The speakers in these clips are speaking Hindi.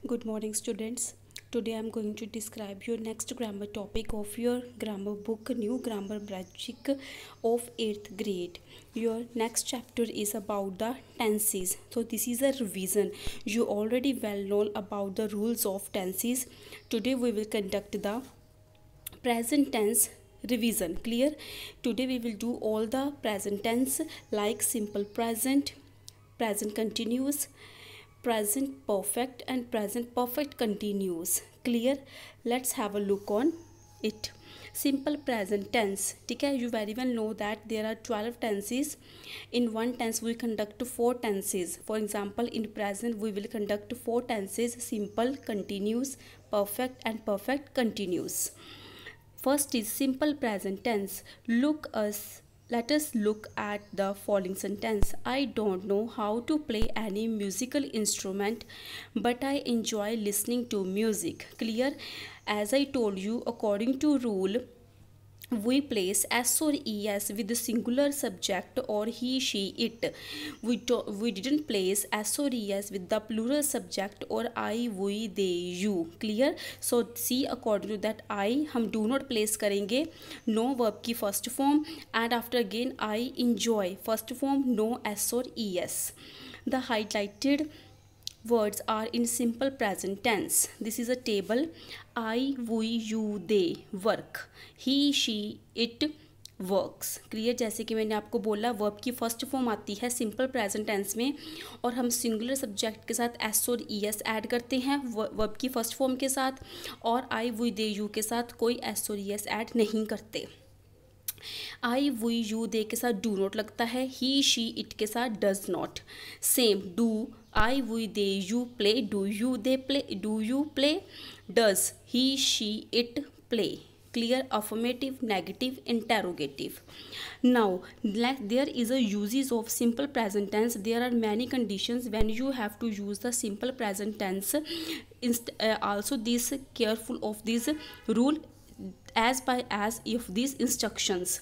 Good morning, students. Today I am going to describe your next grammar topic of your grammar book, New Grammar Basic of 8th grade. Your next chapter is about the tenses. So this is a revision. You already well know about the rules of tenses. Today we will conduct the present tense revision. Clear? Today we will do all the present tense like simple present, present continuous, present perfect and present perfect continuous. Clear? Let's have a look on it. Simple present tense. ठीक है, you very well know that there are 12 tenses. In one tense we conduct 4 tenses. For example, in present we will conduct 4 tenses: simple, continuous, perfect and perfect continuous. First is simple present tense. Let us look at the following sentence. I don't know how to play any musical instrument, but I enjoy listening to music. Clear? As I told you, according to rule, we place s or es with the singular subject or he, she, it. We didn't place s or es with the plural subject or I, we, they, you. Clear? So see, according to that I हम do not place करेंगे no verb की first form, and after again I enjoy first form no s or es. The highlighted words are in simple present tense. This is a table. I, we, you, they work. He, she, it works. Clear? जैसे कि मैंने आपको बोला, वर्ब की फर्स्ट फॉर्म आती है सिंपल प्रेजेंट टेंस में और हम सिंगुलर सब्जेक्ट के साथ एस और ई एस ऐड करते हैं वर्ब की फर्स्ट फॉर्म के साथ, और आई, वी, दे, यू के साथ कोई एस और ई एस ऐड नहीं करते. आई, वी, यू, दे के साथ डू नॉट लगता है. ही, शी, इट के साथ does not. Same do, I, we, they, you play. Do you they play? Do you play? Does he, she, it play. Clear? Affirmative, negative, interrogative. Now there is a uses of simple present tense. There are many conditions when you have to use the simple present tense. Also this careful of this rule as if these instructions.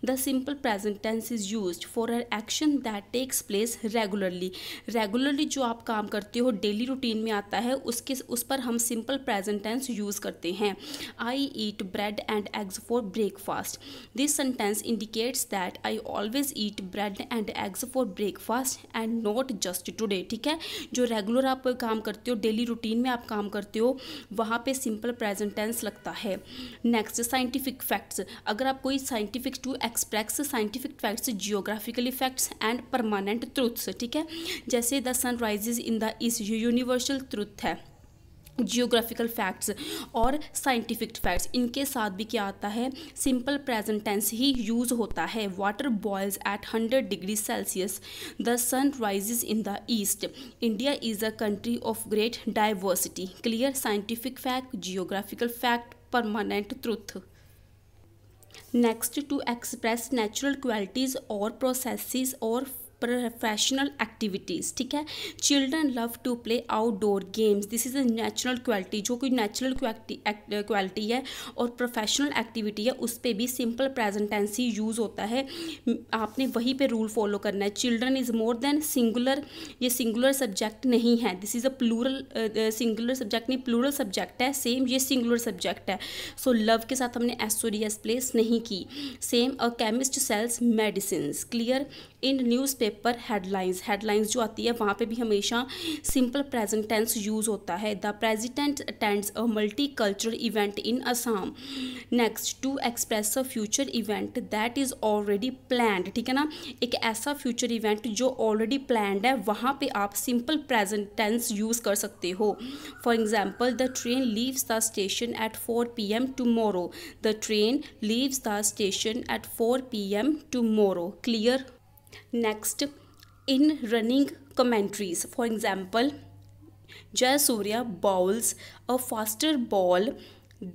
The simple present tense is used for an action that takes place regularly. Regularly जो आप काम करते हो, डेली रूटीन में आता है, उस पर हम सिंपल प्रेजेंट टेंस यूज़ करते हैं. I eat bread and eggs for breakfast. This sentence indicates that I always eat bread and eggs for breakfast and not just today. ठीक है? जो रेगुलर आप काम करते हो, डेली रूटीन में आप काम करते हो, वहाँ पे सिंपल प्रेजेंट टेंस लगता है. Next, scientific facts. अगर आप कोई scientific to express scientific facts, geographically facts and permanent truths. ठीक है? जैसे the sun rises in the east, universal truth है. जियोग्राफिकल फैक्ट्स और साइंटिफिक फैक्ट्स, इनके साथ भी क्या आता है? सिंपल प्रेजेंट टेंस ही यूज़ होता है. Water boils at 100 degree Celsius. The sun rises in the east. India is a country of great diversity. Clear? Scientific fact, geographical fact, permanent truth. Next, to express natural qualities और प्रोसेसेस और प्रोफेशनल एक्टिविटीज़. ठीक है? Children love to play outdoor games. This is a natural quality. जो कोई नेचुरल क्वालिटी है और प्रोफेशनल एक्टिविटी है, उस पर भी सिंपल प्रेजेंट टेंस ही यूज़ होता है. आपने वहीं पे रूल फॉलो करना है. Children is more than singular. ये सिंगुलर सब्जेक्ट नहीं है. This is a plural. Singular subject नहीं, प्लूरल सब्जेक्ट है. सेम ये सिंगुलर सब्जेक्ट है. सो लव के साथ हमने एस और एस प्लेस नहीं की. Same, a chemist sells medicine. Clear? In newspaper headlines. Headlines जो आती है वहाँ पे भी हमेशा सिंपल प्रेजेंट टेंस यूज़ होता है. The president attends a multi cultural event in Assam. Next, to express a future event that is already planned. ठीक है ना? एक ऐसा फ्यूचर इवेंट जो ऑलरेडी प्लान्ड है, वहाँ पे आप सिंपल प्रेजेंट टेंस यूज़ कर सकते हो. For example, the train leaves the station at 4 PM tomorrow. The train leaves the station at 4 PM tomorrow. Clear? Next, in running commentaries, for example, Jayasuriya bowls a faster ball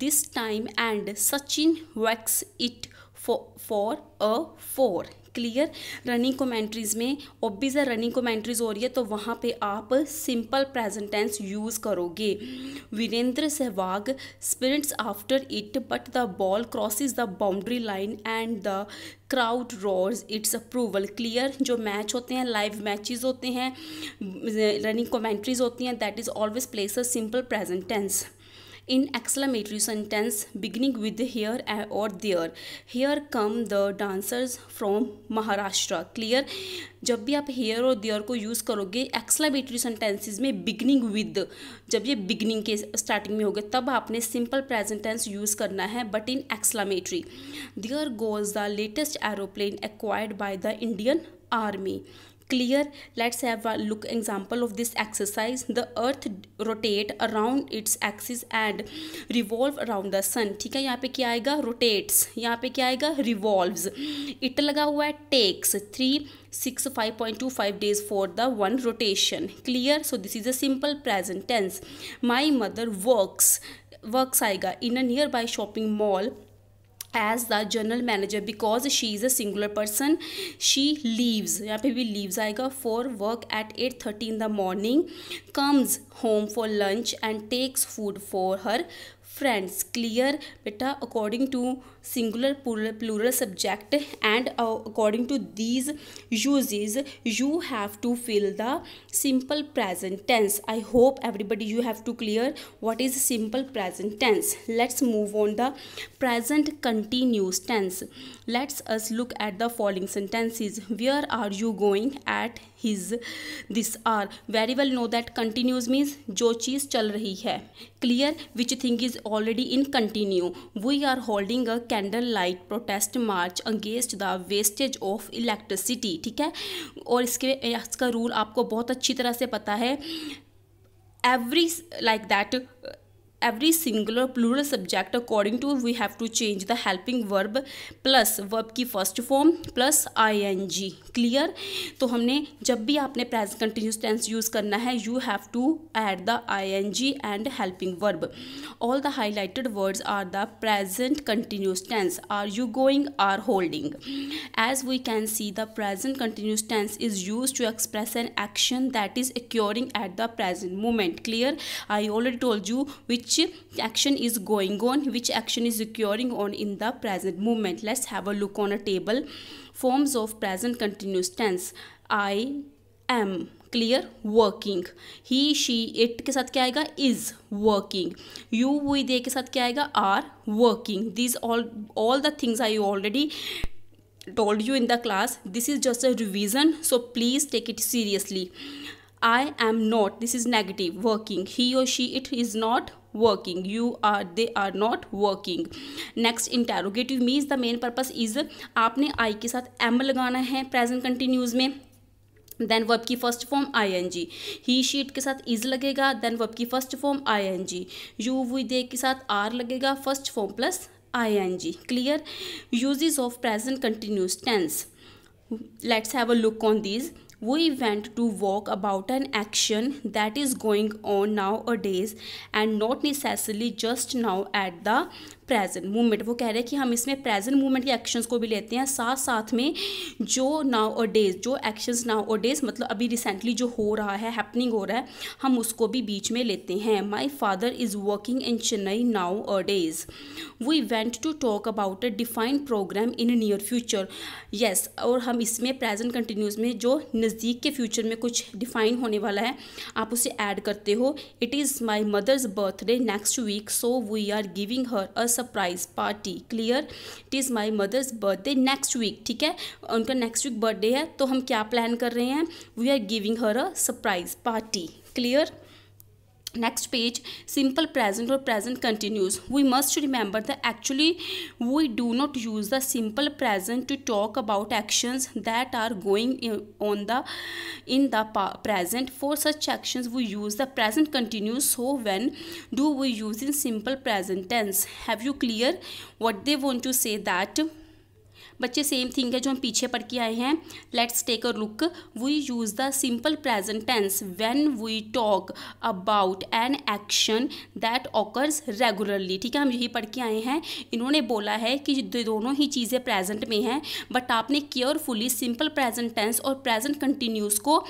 this time and Sachin whacks it for a 4. Clear. Running commentaries में ऑब्वियस है, रनिंग कमेंट्रीज हो रही है तो वहाँ पे आप सिंपल प्रेजेंट टेंस यूज़ करोगे। Virender Sehwag sprints after it but the ball crosses the boundary line and the crowd roars its approval. Clear. जो मैच होते हैं, लाइव मैचेस होते हैं, रनिंग कमेंट्रीज होती हैं, that is always place a simple present tense in exclamatory sentence beginning with here or there. Here come the dancers from Maharashtra. Clear। जब भी आप here और there को यूज़ करोगे एक्सक्लेमेटरी सेंटेंसेस में बिगनिंग विद, जब ये बिगनिंग के स्टार्टिंग में होगा तब आपने सिंपल प्रेजेंट टेंस यूज़ करना है, but in exclamatory. There goes the latest aeroplane acquired by the Indian Army. Clear। Let's have a look example of this exercise. The earth rotate around its axis and revolve around the sun. ठीक है, यहाँ पे क्या आएगा, rotates, यहाँ पे क्या आएगा, revolves. it लगा हुआ है, takes 365.25 days for the one rotation. Clear। so this is a simple present tense. My mother works आएगा in a nearby shopping mall as the general manager because she is a singular person. She leaves, यहाँ पे भी leaves आएगा, for work at 8:30 in the morning, comes home for lunch and takes food for her friends. Clear। बेटा according to singular plural subject and according to these uses you have to fill the simple present tense. I hope everybody you have to clear what is simple present tense. Let's move on the present continuous tense. Let's us look at the following sentences. Where are you going at his this hour? Very well know that continuous means जो चीज़ चल रही है। Clear। which thing is already in continue. We are holding a candle light protest march against the wastage of electricity. ठीक है, और इसका रूल आपको बहुत अच्छी तरह से पता है। Every singular plural subject according to we have to change the helping verb plus verb की first form plus ing. Clear। तो हमने जब भी आपने present continuous tense यूज़ करना है you have to add the ing and helping verb. All the highlighted words are the present continuous tense. Are you going, are holding. As we can see the present continuous tense is used to express an action that is occurring at the present moment. Clear। I already told you which action is going on, which action is occurring on in the present moment. Let's have a look on a table. Forms of present continuous tense. I am, clear, working. He she it के साथ क्या आएगा, is working. You we they के साथ क्या आएगा, are working. These all the things I already told you in the class. This is just a revision, so please take it seriously. I am not, this is negative, working. He or she it is not working. You are, they are not working. Next interrogative means the main purpose is आपने I के साथ am लगाना है present continuous में, then verb की first form ing. he she it के साथ is लगेगा, then verb की first form ing. you we they के साथ are लगेगा, first form plus ing. Clear। uses of present continuous tense. Let's have a look on these. We went to walk about an action that is going on nowadays and not necessarily just now at the present movement. वो कह रहे हैं कि हम इसमें प्रेजेंट मूवमेंट के एक्शंस को भी लेते हैं, साथ साथ में जो नाउ और डेज, जो एक्शंस नाउ और डेज मतलब अभी रिसेंटली जो हो रहा है, हैपनिंग हो रहा है, हम उसको भी बीच में लेते हैं। My father is working in Chennai now और days. We went to talk about a defined program in near future. Yes, और हम इसमें प्रेजेंट कंटिन्यूस में जो नज़दीक के फ्यूचर में कुछ डिफाइन होने वाला है आप उसे ऐड करते हो। It is my mother's birthday next week so we are giving her a surprise party. Clear. It is my mother's birthday next week. ठीक है, उनका नेक्स्ट वीक बर्थडे है तो हम क्या प्लान कर रहे हैं, we are giving her a surprise party. Clear. Next page, simple present or present continuous. We must remember that actually we do not use the simple present to talk about actions that are going in the present. For such actions we use the present continuous. So when do we use in simple present tense? Have you clear what they want to say? That बच्चे सेम थिंग है जो हम पीछे पढ़ के आए हैं. Let's take a look. We use the simple present tense when we talk about an action that occurs regularly. ठीक है, हम यही पढ़ के आए हैं. इन्होंने बोला है कि दोनों ही चीज़ें प्रेजेंट में हैं, बट आपने केयरफुली सिंपल प्रेजेंट टेंस और प्रेजेंट कंटिन्यूस को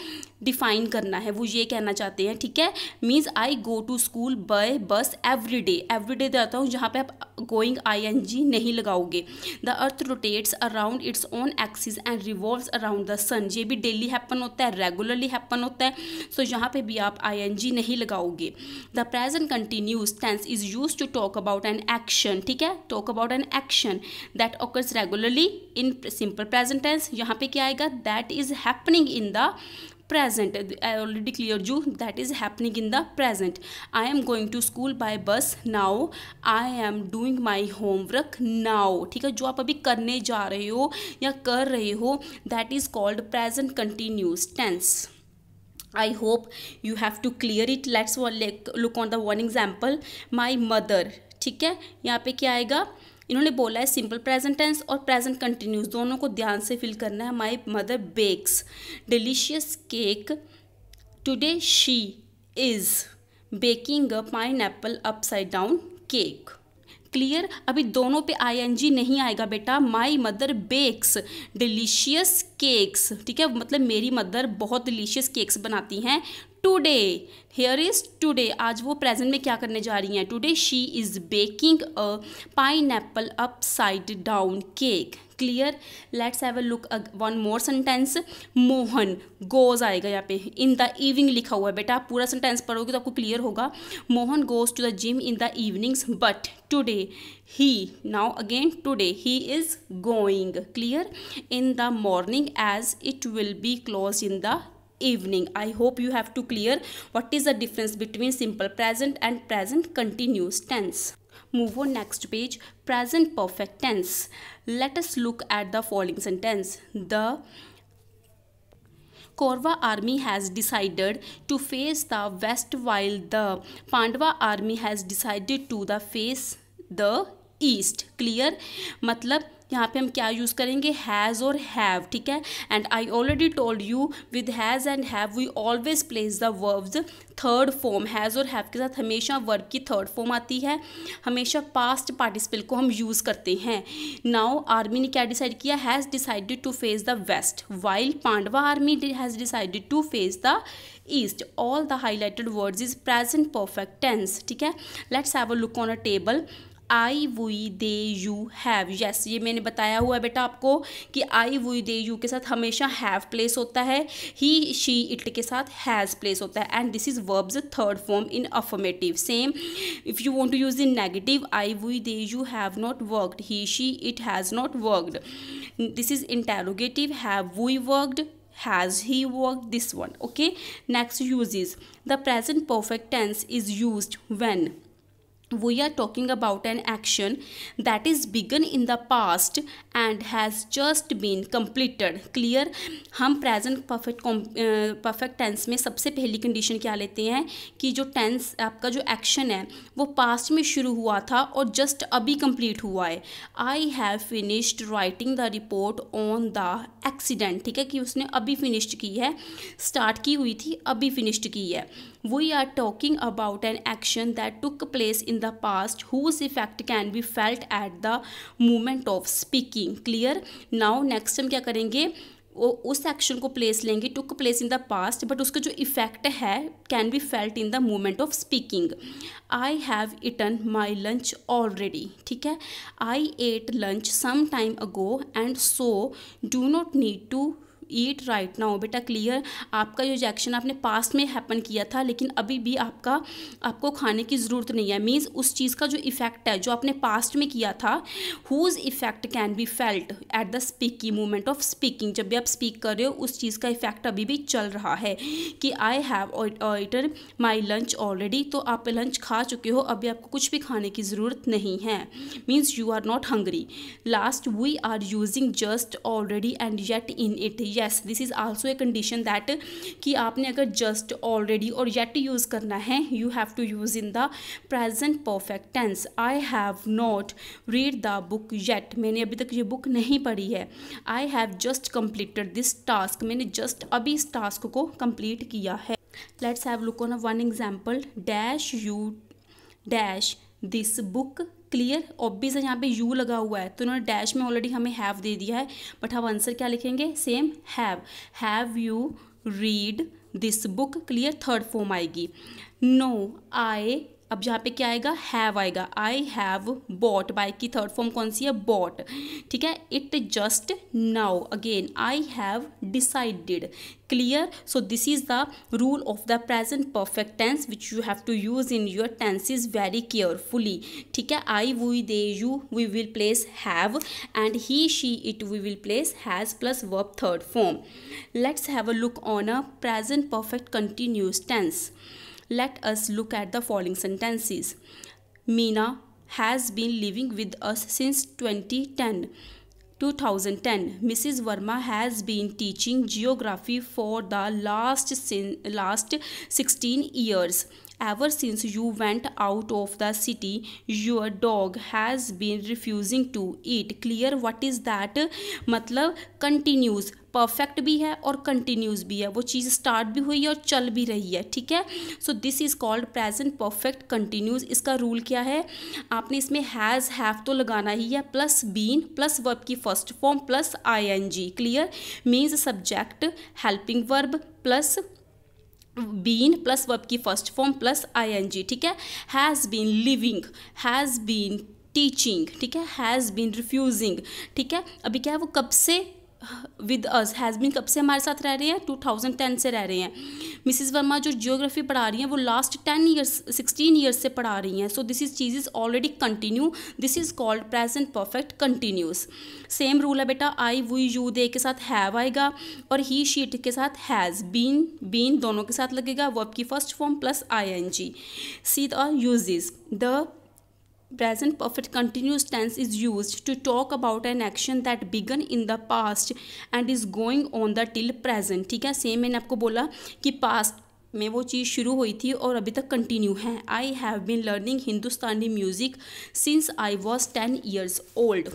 डिफाइन करना है. वो ये कहना चाहते हैं. ठीक है, means I go to school by bus every day. Every day देता हूँ जहाँ पे आप गोइंग ING नहीं लगाओगे. The earth rotates around its own axis and revolves around the sun. ये भी डेली हैपन होता है, रेगुलरली हैपन होता है. सो यहाँ पे भी आप ING नहीं लगाओगे. The present continuous tense is use to talk about an action. ठीक है, talk about an action that occurs regularly in simple present tense. यहाँ पे क्या आएगा? That is happening in the present. I already cleared you, that is happening in the present. I am going to school by bus now. I am doing my homework now. ठीक है, जो आप अभी करने जा रहे हो या कर रहे हो, that is called present continuous tense. I hope you have to clear it. Let's look on the one example. My mother. ठीक है, यहाँ पे क्या आएगा? इन्होंने बोला है सिंपल प्रेजेंट टेंस और प्रेजेंट कंटिन्यूस दोनों को ध्यान से फिल करना है. My mother bakes delicious cake today. She is baking a pineapple upside down cake. Clear? अभी दोनों पे ING नहीं आएगा बेटा. My mother bakes delicious cakes. ठीक है, मतलब मेरी मदर बहुत डिलीशियस केक्स बनाती हैं. Today, here is today. आज वो प्रेजेंट में क्या करने जा रही हैं? Today she is baking a pineapple upside down cake. Clear? Let's have a look one more sentence. Mohan goes आएगा यहाँ पे. इन द इवनिंग लिखा हुआ है बेटा. आप पूरा सेंटेंस पढ़ोगे तो आपको क्लियर होगा. Mohan goes to the gym in the evenings but today he, now again today he is going. Clear? In the morning as it will be closed in the evening. I hope you have to clear what is the difference between simple present and present continuous tense. Move on next page. Present perfect tense. Let us look at the following sentence. The Kaurava army has decided to face the west while the Pandava army has decided to face the east. Clear? मतलब यहाँ पे हम क्या यूज़ करेंगे? हैज़ और हैव. ठीक है, and I already told you with has and have we always place the verbs third form. Has और हैव के साथ हमेशा वर्ब की थर्ड फॉर्म आती है. हमेशा पास्ट पार्टिसिपल को हम यूज़ करते हैं. नाउ आर्मी ने क्या डिसाइड किया? Has decided to face the west while Pandava army has decided to face the east. All the highlighted words is present perfect tense. ठीक है, let's have a look on a table. I we they you have. Yes, ये मैंने बताया हुआ है बेटा आपको कि आई वी दे यू के साथ हमेशा हैव प्लेस होता है. ही शी इट के साथ हैज़ प्लेस होता है. And this is verbs third form in affirmative. Same if you want to use in negative, I we they you have not worked. He she it has not worked. This is interrogative. Have we worked, has he worked, this one. Okay, next uses. The present perfect tense is used when we are talking about an action that is begun in the past and has just been completed. Clear? हम present perfect tense में सबसे पहली कंडीशन क्या लेते हैं कि जो टेंस आपका जो एक्शन है वो पास्ट में शुरू हुआ था और जस्ट अभी कंप्लीट हुआ है. I have finished writing the report on the accident. ठीक है, कि उसने अभी फिनिश्ड की है. स्टार्ट की हुई थी, अभी फिनिश्ड की है. We are talking about an action that took place in the past whose effect can be felt at the moment of speaking. Clear? Now next हम क्या करेंगे? वो उस एक्शन को प्लेस लेंगे, took place in the past, but उसका जो इफेक्ट है can be felt in the moment of speaking. I have eaten my lunch already. ठीक है, I ate lunch some time ago and so do not need to eat right now. बेटा क्लियर? आपका जो एक्शन आपने पास्ट में हैपन किया था लेकिन अभी भी आपको खाने की ज़रूरत नहीं है. मीन्स उस चीज़ का जो इफेक्ट है जो आपने पास्ट में किया था, whose effect can be felt at the speaking moment of speaking. जब भी आप स्पीक कर रहे हो उस चीज़ का इफेक्ट अभी भी चल रहा है. कि I have eaten my lunch already, तो आप लंच खा चुके हो, अभी आपको कुछ भी खाने की ज़रूरत नहीं है. Means you are not hungry. Last, we are using just already and yet in it. Yes, this is also a condition that कि आपने अगर जस्ट, ऑलरेडी और येट यूज़ करना है, you have to use in the present perfect tense. I have not read the book yet, मैंने अभी तक ये बुक नहीं पढ़ी है। I have just completed this task, मैंने जस्ट अभी इस टास्क को कंप्लीट किया है। Let's have look on a one example, dash you dash this book. Clear, obvious है, यहाँ पे यू लगा हुआ है तो उन्होंने डैश में ऑलरेडी हमें हैव दे दिया है, बट हम आंसर क्या लिखेंगे, same have you read this book. Clear, third form आएगी। नो आई, अब यहाँ पे क्या आएगा, हैव आएगा। आई हैव बॉट, बाय की थर्ड फॉर्म कौन सी है, बॉट। ठीक है, it just now, again I have decided. Clear, so this is the rule of the present perfect tense which you have to use in your tenses very carefully. ठीक है, I, we, they, you we will place have, and he, she, it we will place has plus verb third form. Let's have a look on a present perfect continuous tense. Let us look at the following sentences. Meena has been living with us since 2010. Mrs. Verma has been teaching geography for the last 16 years. Ever since you went out of the city, your dog has been refusing to eat. Clear, what is that? मतलब continuous, परफेक्ट भी है और कंटिन्यूस भी है, वो चीज़ स्टार्ट भी हुई है और चल भी रही है। ठीक है, so this is called present perfect continuous. इसका रूल क्या है, आपने इसमें हैज़ हैव तो लगाना ही है, प्लस बीन प्लस वर्ब की first form plus ing। Clear, means subject helping verb plus been plus verb की फर्स्ट फॉर्म प्लस ing। ठीक है, has been living, has been teaching, ठीक है, हैज़ बीन रिफ्यूजिंग। ठीक है, अभी क्या है, वो कब से विद अस, हैज़ बीन कब से हमारे साथ रह रहे हैं, 2010 से रह रहे हैं। मिसिस वर्मा जो जियोग्राफी पढ़ा रही हैं वो लास्ट 16 ईयर्स से पढ़ा रही हैं। सो this is cheese is already continue, this is called present perfect continuous. Same rule है बेटा, आई, वी, यू, दे के साथ हैव आएगा और ही, शी, इट के साथ हैज़, बीन दोनों के साथ लगेगा, वर्ब की first form plus ing। See the uses, the present perfect continuous tense is used to talk about an action that began in the past and is going on the till present। ठीक है, सेम मैंने आपको बोला कि पास्ट में वो चीज़ शुरू हुई थी और अभी तक कंटिन्यू है। I have been learning Hindustani music since I was 10 years old।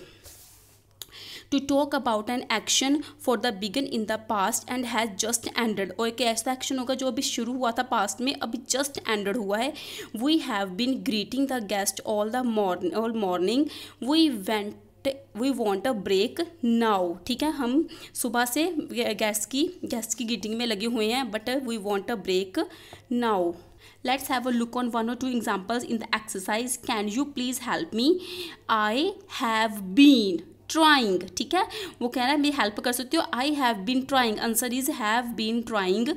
To talk about an action for the begin in the past and has just ended, और एक ऐसा एक्शन होगा जो अभी शुरू हुआ था पास्ट में, अभी जस्ट एंडेड हुआ है। We have been greeting the guest all morning, we want a break now. ठीक है, हम सुबह से गेस्ट की ग्रीटिंग में लगे हुए हैं, but we want a break now. Let's have a look on one or two examples in the exercise. Can you please help me? I have been trying. ठीक है, वो कह रहा है मेरी हेल्प कर सकते हो, I have been trying, answer is have been trying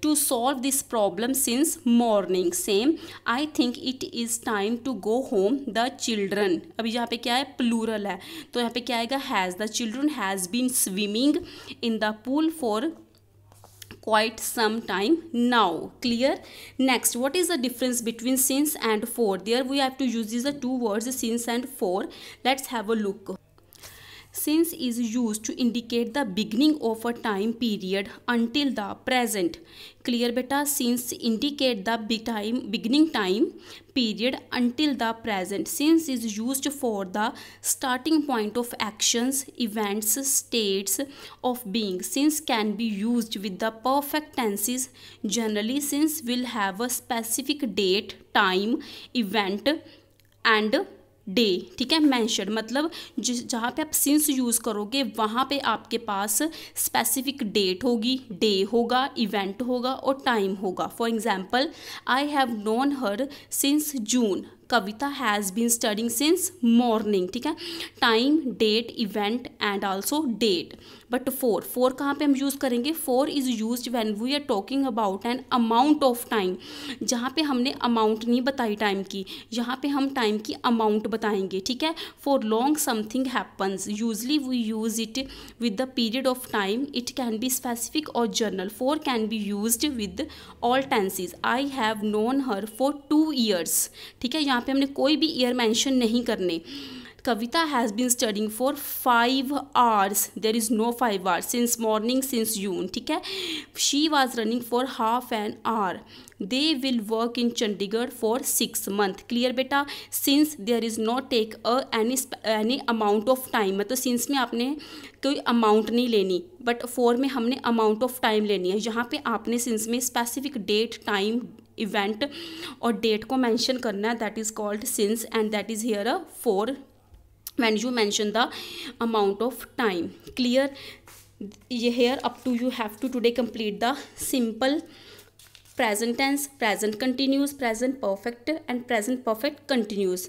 to solve this problem since morning. Same, I think it is time to go home the children, अभी यहाँ पे क्या है, प्लूरल है तो यहाँ पे क्या आएगा, has. The children has been swimming in the pool for quite some time now। Clear, next, what is the difference between since and for? There we have to use these two words, since and for. Let's have a look. Since is used to indicate the beginning of a time period until the present। Clear beta, since indicate the beginning time period until the present। Since is used for the starting point of actions, events, states of being। Since can be used with the perfect tenses generally। Since will have a specific date, time, event and day. ठीक है, मैंशन मतलब जहाँ पे आप सिंस यूज़ करोगे वहाँ पे आपके पास स्पेसिफिक डेट होगी, डे होगा, इवेंट होगा और टाइम होगा। For example, I have known her since June, Kavita has been studying since morning. ठीक है, time, date, event and also date. But for कहाँ पे हम यूज़ करेंगे, for is use when we are talking about an amount of time. जहाँ पे हमने अमाउंट नहीं बताई टाइम की, यहाँ पे हम टाइम की अमाउंट बताएंगे। ठीक है, for long something happens, usually we use it with the period of time, it can be specific और general. For can be use with all tenses. I have known her for 2 years। ठीक है, यहाँ पे हमने कोई भी ईयर मेंशन नहीं करने। Kavita has been studying for 5 hours. There is no 5 hours since morning, since June. ठीक है. She was running for half an hour. They will work in Chandigarh for 6 months. Clear बेटा. Since there is not take any amount of time. मतलब since में आपने कोई अमाउंट नहीं लेनी, बट फॉर में हमने अमाउंट ऑफ टाइम लेनी है. यहाँ पे आपने सिंस में स्पेसिफिक डेट, टाइम, इवेंट और डेट को मेंशन करना है. That is called since and that is here a for when you mention the amount of time. Clear? Here up to you have to today complete the simple present tense, present continuous, present perfect and present perfect continuous.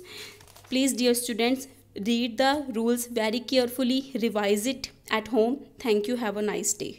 Please dear students, read the rules very carefully, revise it at home. Thank you. Have a nice day.